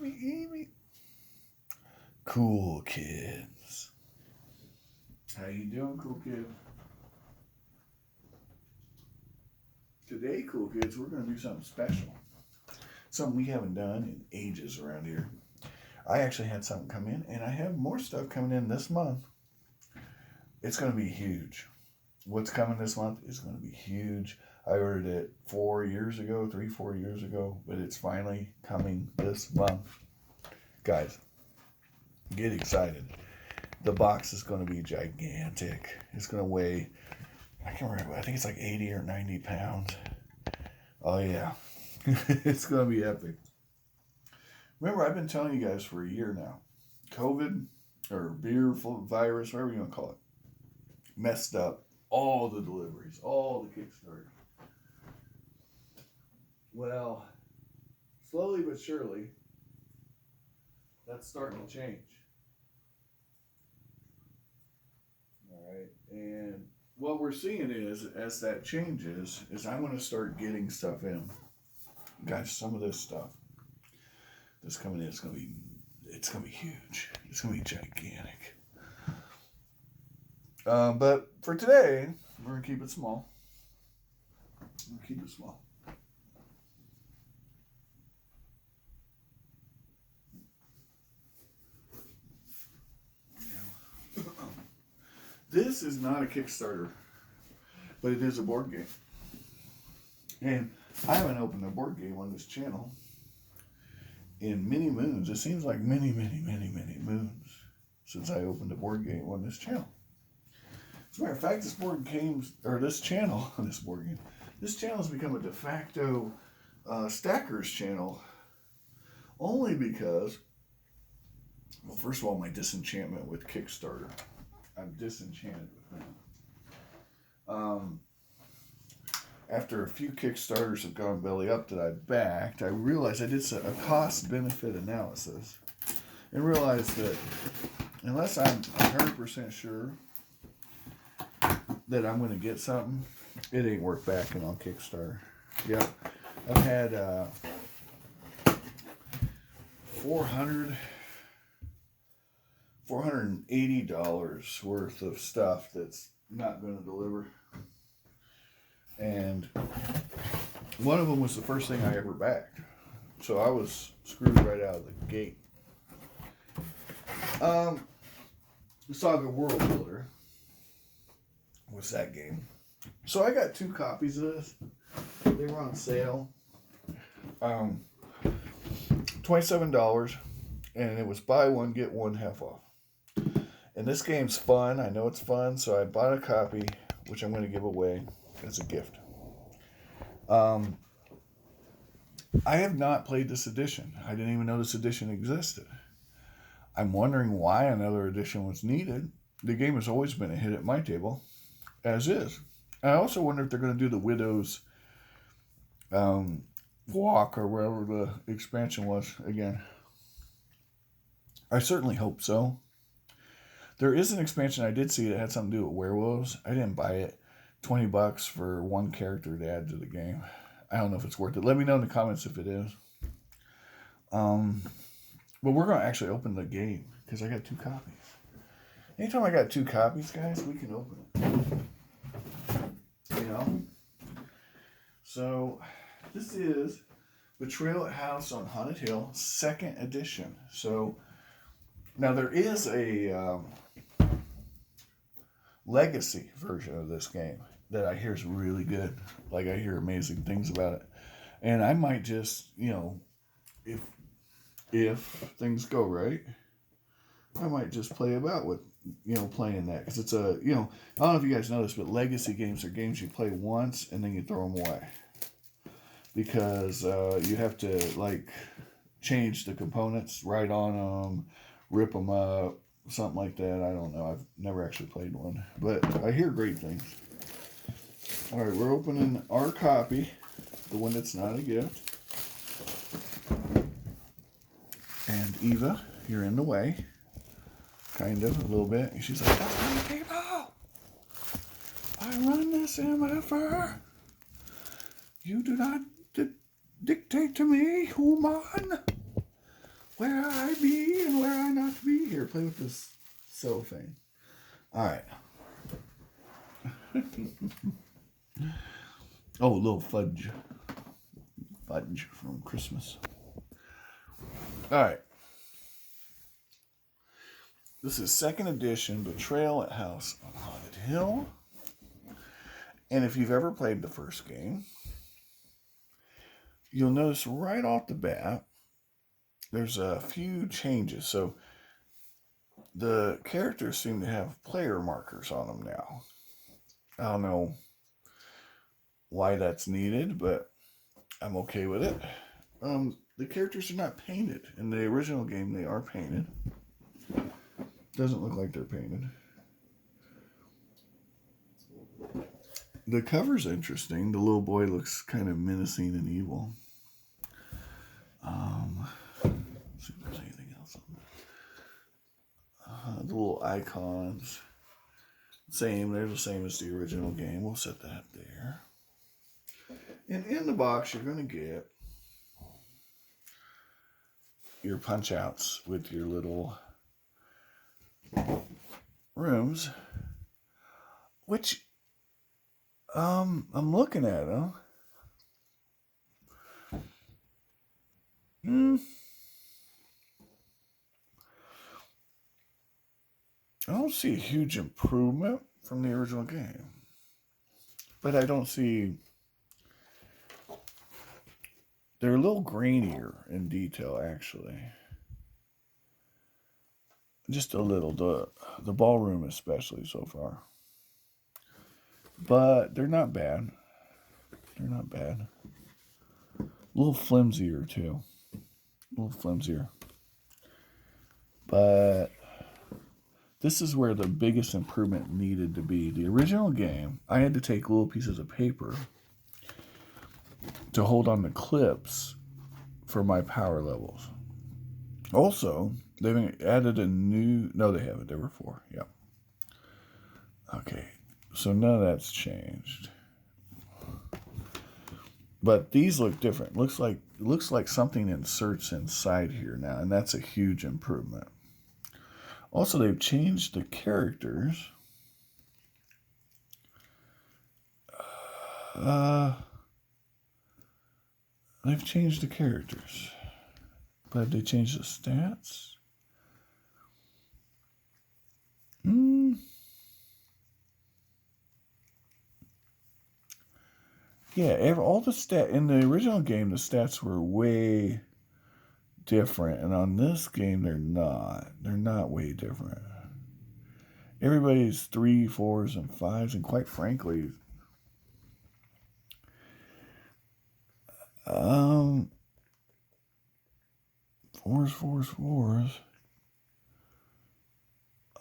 Amy. Cool kids. How you doing, cool kid? Today, cool kids, we're going to do something special. Something we haven't done in ages around here. I actually had something come in, and I have more stuff coming in this month. It's going to be huge. What's coming this month is going to be huge. I ordered it 4 years ago, 4 years ago, but it's finally coming this month. Guys, get excited. The box is going to be gigantic. It's going to weigh, I can't remember, I think it's like 80 or 90 pounds. Oh, yeah. It's going to be epic. Remember, I've been telling you guys for a year now, COVID or beer virus, whatever you want to call it, messed up all the deliveries, all the Kickstarters. Well, slowly but surely, that's starting to change. All right. And what we're seeing is, as that changes, is I'm going to start getting stuff in. Guys, some of this stuff that's coming in, it's going to be huge. It's going to be gigantic. But for today, we're going to keep it small. We're going to keep it small. This is not a Kickstarter, but it is a board game. And I haven't opened a board game on this channel in many moons. It seems like many moons since I opened a board game on this channel. As a matter of fact, this channel has become a de facto stackers channel only because, well, first of all, my disenchantment with Kickstarter. I'm disenchanted with them. After a few Kickstarters have gone belly up that I backed, I realized I did a cost-benefit analysis and realized that unless I'm 100% sure that I'm going to get something, it ain't worth backing on Kickstarter. Yep. I've had $480 worth of stuff that's not going to deliver. And one of them was the first thing I ever backed. So I was screwed right out of the gate. Saga World Builder was that game. So I got 2 copies of this. They were on sale. $27. And it was buy one, get one half off. And this game's fun. I know it's fun. So I bought a copy, which I'm going to give away as a gift. I have not played this edition. I didn't even know this edition existed. I'm wondering why another edition was needed. The game has always been a hit at my table, as is. And I also wonder if they're going to do the Widow's Walk or wherever the expansion was again. I certainly hope so. There is an expansion I did see that had something to do with werewolves. I didn't buy it. $20 for one character to add to the game. I don't know if it's worth it. Let me know in the comments if it is. But we're going to actually open the game because I got 2 copies. Anytime I got 2 copies, guys, we can open it. You know? So, this is Betrayal at House on Haunted Hill, 2nd edition. So, now there is a legacy version of this game that I hear is really good. Like, I hear amazing things about it. And I might just, if things go right, I might just play about with, playing that. Because it's I don't know if you guys know this, but legacy games are games you play once and then you throw them away. Because you have to, change the components, write on them, rip them up, something like that. I don't know. I've never actually played one. But I hear great things. All right, we're opening our copy, the one that's not a gift. And Eva, you're in the way. Kind of, a little bit. And she's like, that's many people. I run this MFR. You do not dictate to me, human. Where I be and where I not to be. Here, play with this cellophane. All right. Oh, a little fudge. Fudge from Christmas. All right. This is second edition, Betrayal at House on Haunted Hill. And if you've ever played the first game, you'll notice right off the bat, there's a few changes. So the characters seem to have player markers on them now. I don't know why that's needed, but I'm okay with it. The characters are not painted. In the original game, they are painted. Doesn't look like they're painted. The cover's interesting. The little boy looks kind of menacing and evil. Let's see if there's anything else on that. The little icons. Same. They're the same as the original game. We'll set that there. And in the box, you're going to get your punch outs with your little rooms, which I'm looking at them. I don't see a huge improvement from the original game, but I don't see. They're a little grainier in detail, actually. Just a little. The ballroom especially so far. But they're not bad. They're not bad. A little flimsier, too. A little flimsier. But this is where the biggest improvement needed to be. The original game, I had to take little pieces of paper to hold on the clips for my power levels. Also, they've added a new... No, they haven't. There were 4. Yep. Okay. So none of that's changed. But these look different. Looks like something inserts inside here now, and that's a huge improvement. Also, they've changed the characters. They've changed the characters. But have they changed the stats? Yeah, all the in the original game, the stats were way different, and on this game, they're not. They're not way different. Everybody's 3, 4s, and 5s, and quite frankly, 4s, 4s, 4s.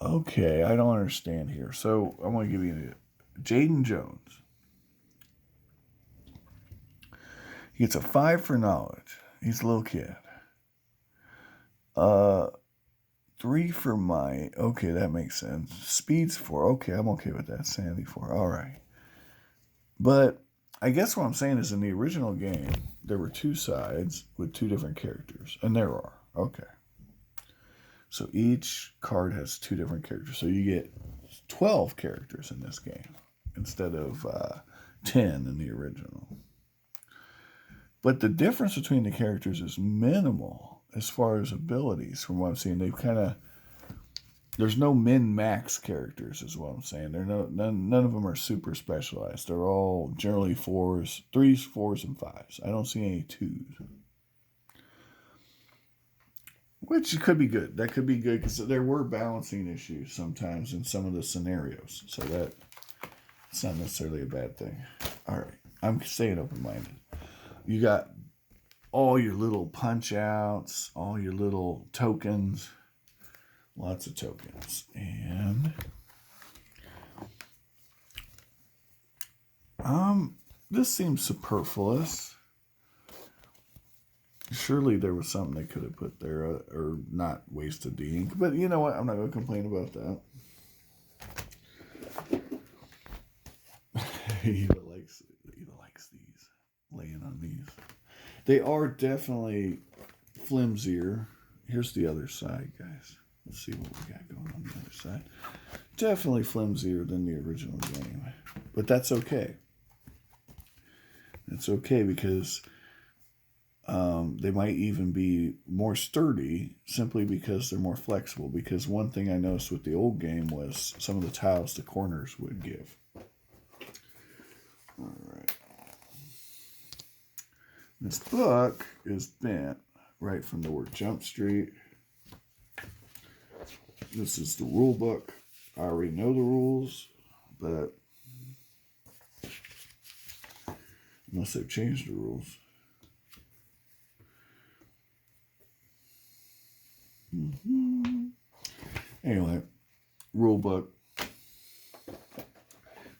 Okay, I don't understand here. So I'm going to give you Jaden Jones. He gets a 5 for knowledge. He's a little kid. 3 for might. Okay, that makes sense. Speed's 4. Okay, I'm okay with that. Sandy 4. All right. But I guess what I'm saying is in the original game, there were 2 sides with 2 different characters. And there are. Okay. So each card has 2 different characters. So you get 12 characters in this game instead of 10 in the original. But the difference between the characters is minimal as far as abilities from what I'm seeing. There's no min-max characters is what I'm saying. None of them are super specialized. They're all generally 4s, 3s, 4s, and 5s. I don't see any 2s. Which could be good. That could be good because there were balancing issues sometimes in some of the scenarios. So that's not necessarily a bad thing. All right. I'm staying open-minded. You got all your little punch-outs, all your little tokens. Lots of tokens. And this seems superfluous. Surely there was something they could have put there or not wasted the ink. But you know what? I'm not going to complain about that. Eva likes these. Laying on these. They are definitely flimsier here's the other side, guys. Let's see what we got going on the other side. Definitely flimsier than the original game. But that's okay. It's okay because they might even be more sturdy simply because they're more flexible. Because one thing I noticed with the old game was some of the tiles, the corners would give. All right. This book is bent right from the word Jump Street. This is the rule book. I already know the rules, but unless they've changed the rules. Anyway, rule book.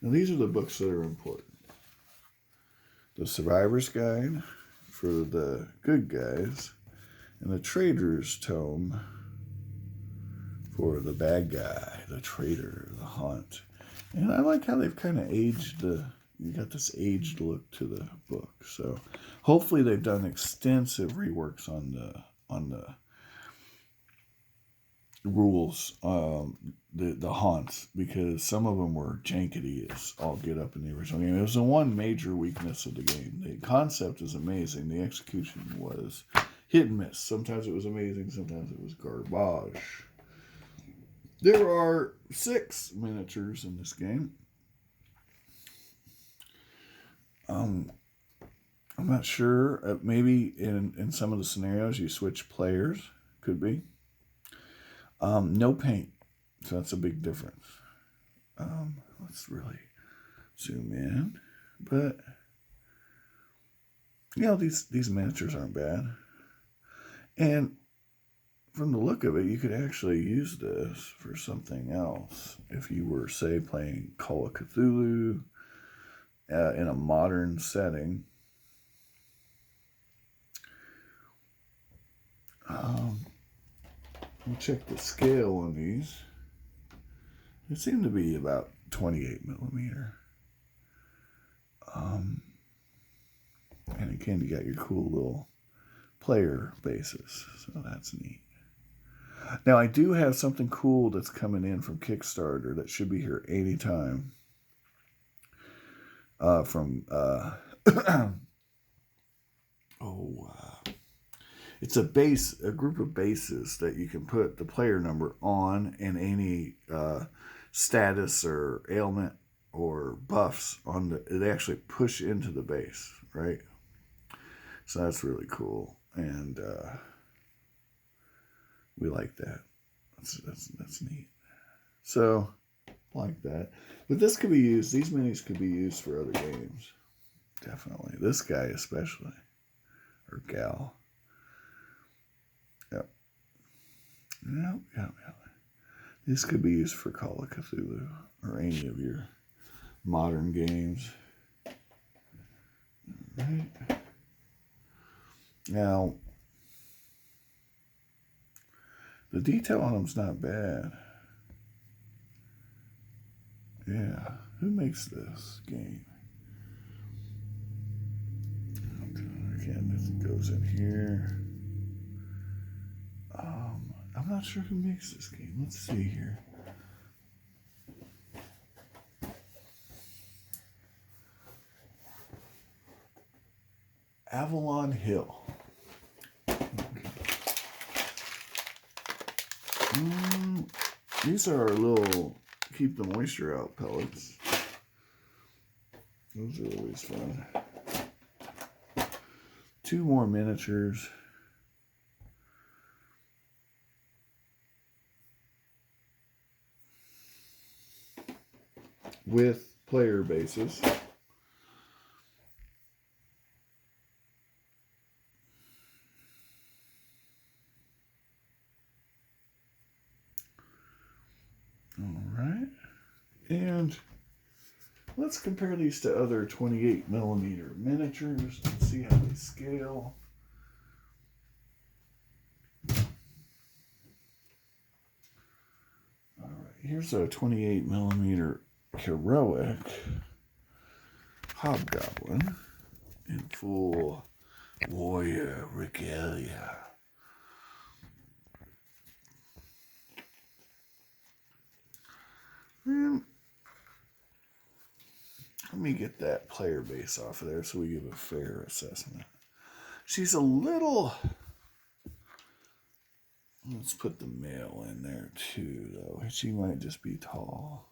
Now these are the books that are important. The Survivor's Guide for the good guys, and the Trader's Tome for the bad guy, the traitor, the hunt. And I like how they've kind of aged you got this aged look to the book. So hopefully they've done extensive reworks on the rules, the haunts, because some of them were jankety as all get up in the original game. It was the one major weakness of the game. The concept is amazing. The execution was hit and miss. Sometimes it was amazing. Sometimes it was garbage. There are 6 miniatures in this game. I'm not sure. Maybe in some of the scenarios you switch players. Could be. No paint. So that's a big difference. Let's really zoom in. But, these miniatures aren't bad. And from the look of it, you could actually use this for something else. If you were, say, playing Call of Cthulhu in a modern setting. We'll check the scale on these. They seem to be about 28 millimeter. And again, you got your cool little player bases, so that's neat. Now, I do have something cool that's coming in from Kickstarter that should be here anytime. It's a group of bases that you can put the player number on and any status or ailment or buffs on they actually push into the base, right? So that's really cool, and we like that. That's neat. So, like that. But this could be used. These minis could be used for other games. Definitely. This guy especially, or gal. Yep. Yep. This could be used for Call of Cthulhu or any of your modern games. All right. Now, the detail on them's not bad. Yeah. Who makes this game? Again, this goes in here. I'm not sure who makes this game. Let's see here. Avalon Hill. Okay. These are our little keep the moisture out pellets. Those are always fun. 2 more miniatures. With player bases. All right. And let's compare these to other 28 millimeter miniatures and see how they scale. All right, here's a 28 millimeter heroic hobgoblin in full warrior regalia. And let me get that player base off of there so we give a fair assessment. She's a little... Let's put the male in there too, though. She might just be tall.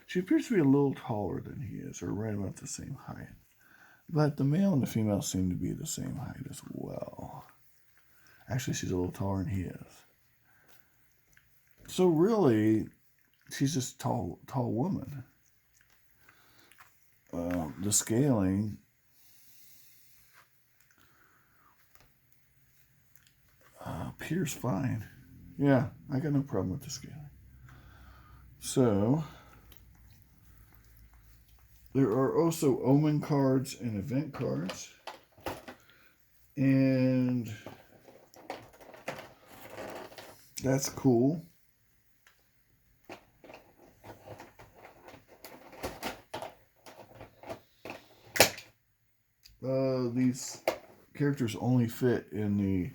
She appears to be a little taller than he is, or right about the same height. But the male and the female seem to be the same height as well. Actually, she's a little taller than he is. So really, she's just a tall woman. The scaling appears fine. Yeah, I got no problem with the scaling. So, there are also omen cards and event cards. And that's cool. These characters only fit in the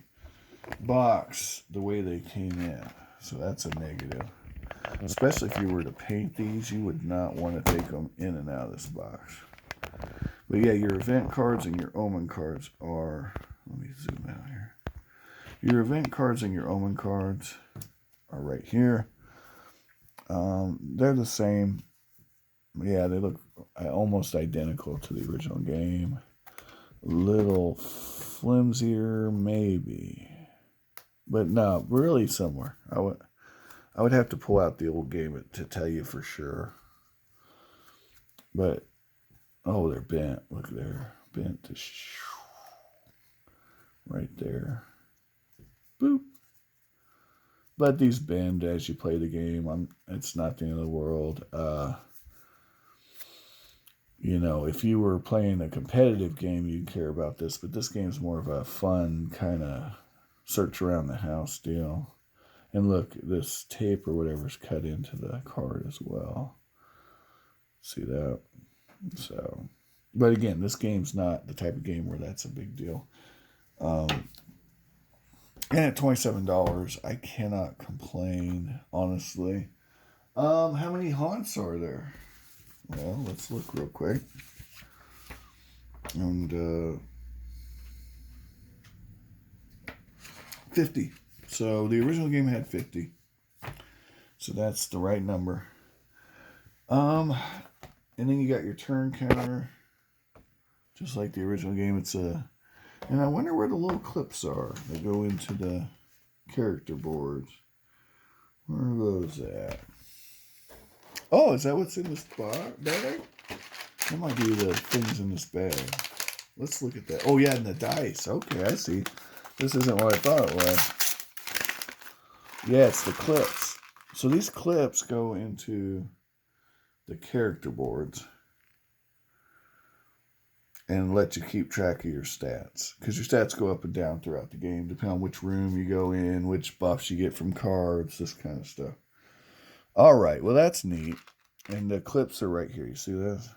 box the way they came in. So that's a negative. Especially if you were to paint these, you would not want to take them in and out of this box. But yeah, your event cards and your omen cards are... Let me zoom out here. Your event cards and your omen cards are right here. They're the same. Yeah, they look almost identical to the original game. Little flimsier, maybe. But no, really similar. I would have to pull out the old game to tell you for sure. But, oh, they're bent. Look, they're bent to right there. Boop. But these bend as you play the game. It's not the end of the world. You know, if you were playing a competitive game, you'd care about this. But this game's more of a fun kind of search around the house deal. And look, this tape or whatever is cut into the card as well. See that? So, but again, this game's not the type of game where that's a big deal. And at $27, I cannot complain, honestly. How many haunts are there? Well, let's look real quick. And 50. So the original game had 50. So that's the right number. And then you got your turn counter. Just like the original game, it's a... And I wonder where the little clips are that go into the character boards. Where are those at? Oh, is that what's in this bag? That might be the things in this bag. Let's look at that. Oh, yeah, and the dice. Okay, I see. This isn't what I thought it was. Yeah, it's the clips. So these clips go into the character boards and let you keep track of your stats. Because your stats go up and down throughout the game, depending on which room you go in, which buffs you get from cards, this kind of stuff. All right, well, that's neat. And the clips are right here. You see this?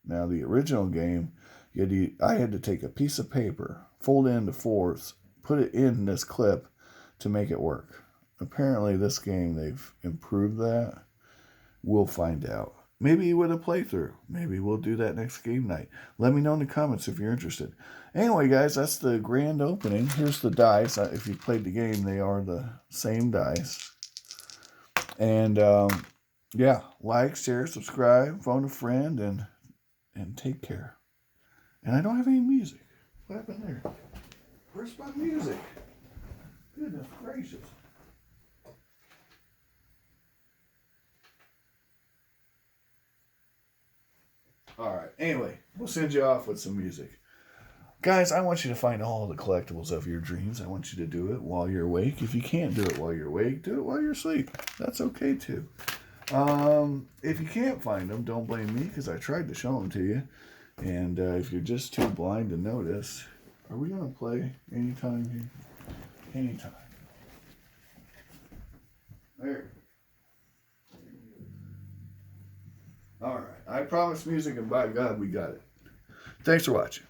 Now, the original game, I had to take a piece of paper, fold it into fourths, put it in this clip to make it work. Apparently, this game, they've improved that. We'll find out. Maybe with a playthrough. Maybe we'll do that next game night. Let me know in the comments if you're interested. Anyway, guys, that's the grand opening. Here's the dice. If you played the game, they are the same dice. And, yeah, like, share, subscribe, phone a friend, and take care. And I don't have any music. What happened there? Where's my music? Goodness gracious. All right. Anyway, we'll send you off with some music. Guys, I want you to find all the collectibles of your dreams. I want you to do it while you're awake. If you can't do it while you're awake, do it while you're asleep. That's okay, too. If you can't find them, don't blame me, because I tried to show them to you. And if you're just too blind to notice, are we going to play anytime here? Anytime. There. All right. I promised music, and by God, we got it. Thanks for watching.